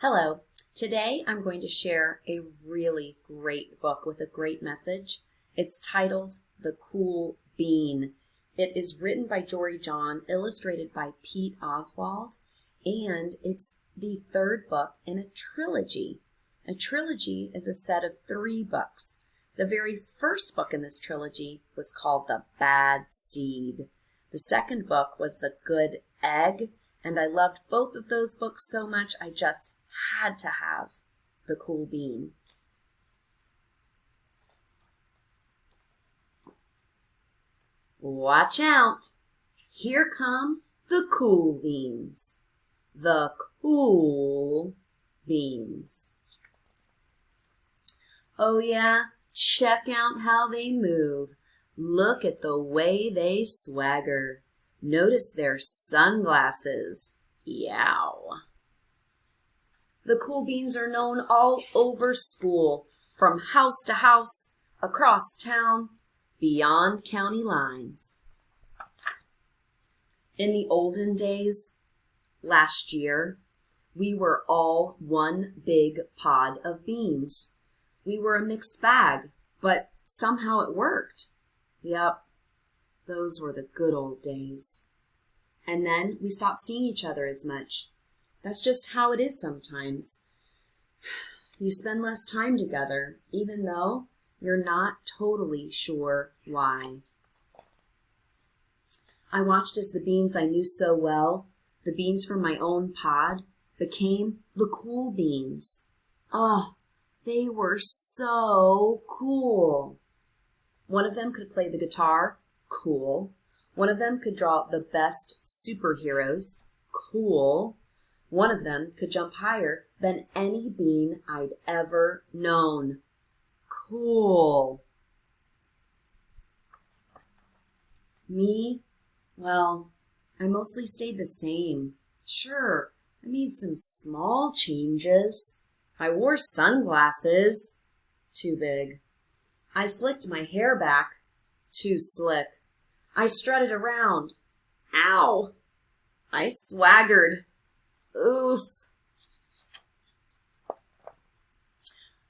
Hello. Today I'm going to share a really great book with a great message. It's titled The Cool Bean. It is written by Jory John, illustrated by Pete Oswald, and it's the third book in a trilogy. A trilogy is a set of 3 books. The very first book in this trilogy was called The Bad Seed. The second book was The Good Egg, and I loved both of those books so much I just had to have The Cool Bean. Watch out! Here come the cool beans. The cool beans. Oh yeah, check out how they move. Look at the way they swagger. Notice their sunglasses. Yow. The cool beans are known all over school, from house to house, across town, beyond county lines. In the olden days, last year, we were all one big pod of beans. We were a mixed bag, but somehow it worked. Yep, those were the good old days. And then we stopped seeing each other as much. That's just how it is sometimes. You spend less time together, even though you're not totally sure why. I watched as the beans I knew so well, the beans from my own pod, became the cool beans. Oh, they were so cool. One of them could play the guitar, cool. One of them could draw the best superheroes, cool. One of them could jump higher than any bean I'd ever known. Cool. Me? Well, I mostly stayed the same. Sure, I made some small changes. I wore sunglasses. Too big. I slicked my hair back. Too slick. I strutted around. Ow! I swaggered. Oof.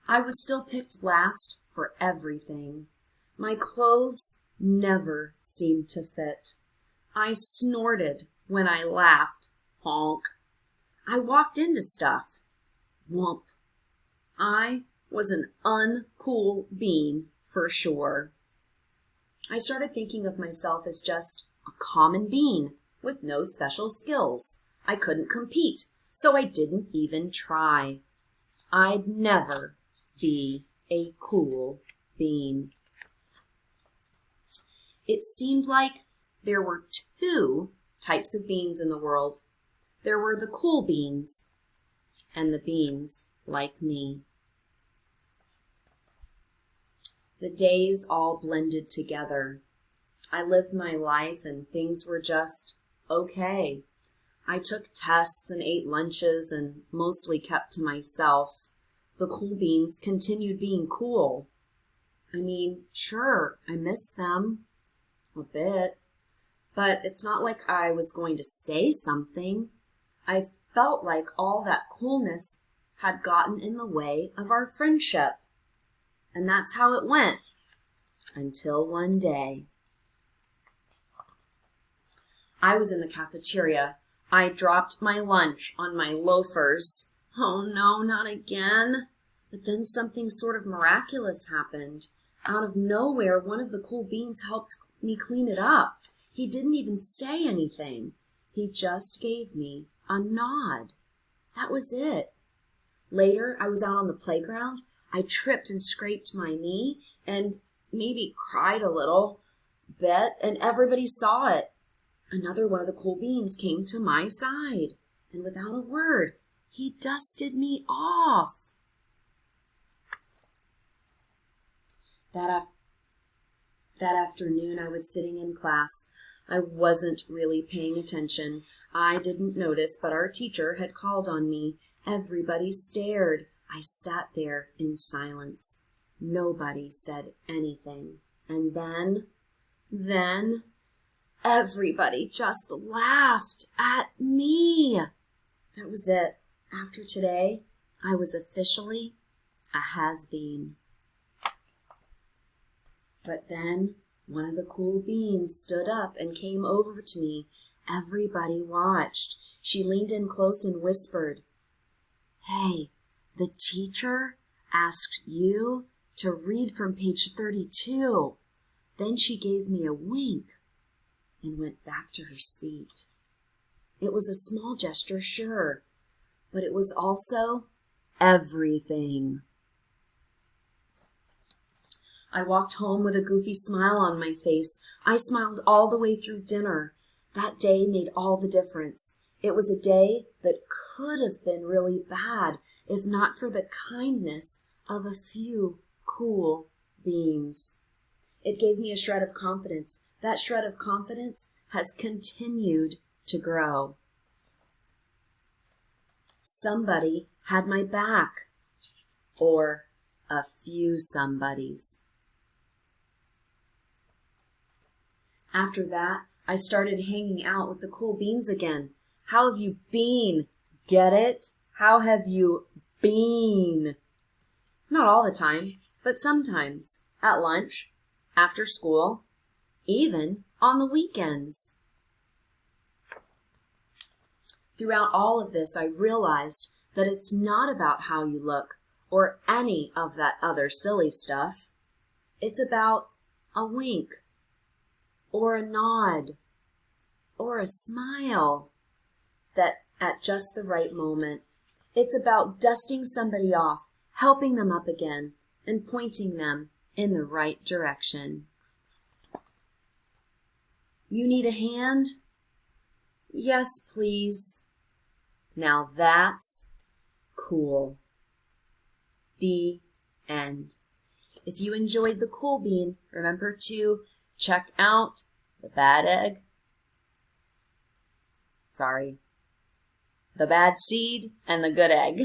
I was still picked last for everything. My clothes never seemed to fit. I snorted when I laughed. Honk. I walked into stuff. Whump. I was an uncool bean for sure. I started thinking of myself as just a common bean with no special skills. I couldn't compete, so I didn't even try. I'd never be a cool bean. It seemed like there were 2 types of beans in the world. There were the cool beans and the beans like me. The days all blended together. I lived my life and things were just okay. I took tests and ate lunches and mostly kept to myself. The cool beans continued being cool. I mean, sure, I miss them a bit, but it's not like I was going to say something. I felt like all that coolness had gotten in the way of our friendship. And that's how it went, until one day. I was in the cafeteria. I dropped my lunch on my loafers. Oh no, not again. But then something sort of miraculous happened. Out of nowhere, one of the cool beans helped me clean it up. He didn't even say anything. He just gave me a nod. That was it. Later, I was out on the playground. I tripped and scraped my knee and maybe cried a little bit, and everybody saw it. Another one of the cool beans came to my side, and without a word, he dusted me off. That afternoon, I was sitting in class. I wasn't really paying attention. I didn't notice, but our teacher had called on me. Everybody stared. I sat there in silence. Nobody said anything. And then, everybody just laughed at me. That was it. After today, I was officially a has-been. But then one of the cool beans stood up and came over to me. Everybody watched. She leaned in close and whispered, "Hey, the teacher asked you to read from page 32. Then she gave me a wink and went back to her seat. It was a small gesture, sure, but it was also everything. I walked home with a goofy smile on my face. I smiled all the way through dinner. That day made all the difference. It was a day that could have been really bad if not for the kindness of a few cool beans. It gave me a shred of confidence. That shred of confidence has continued to grow. Somebody had my back, or a few somebodies. After that, I started hanging out with the cool beans again. How have you been? Get it? How have you been? Not all the time, but sometimes. At lunch, after school, even on the weekends. Throughout all of this, I realized that it's not about how you look or any of that other silly stuff. It's about a wink or a nod or a smile that at just the right moment. It's about dusting somebody off, helping them up again, and pointing them in the right direction. You need a hand? Yes, please. Now that's cool. The end. If you enjoyed the cool bean, remember to check out the bad egg. The bad seed and the good egg.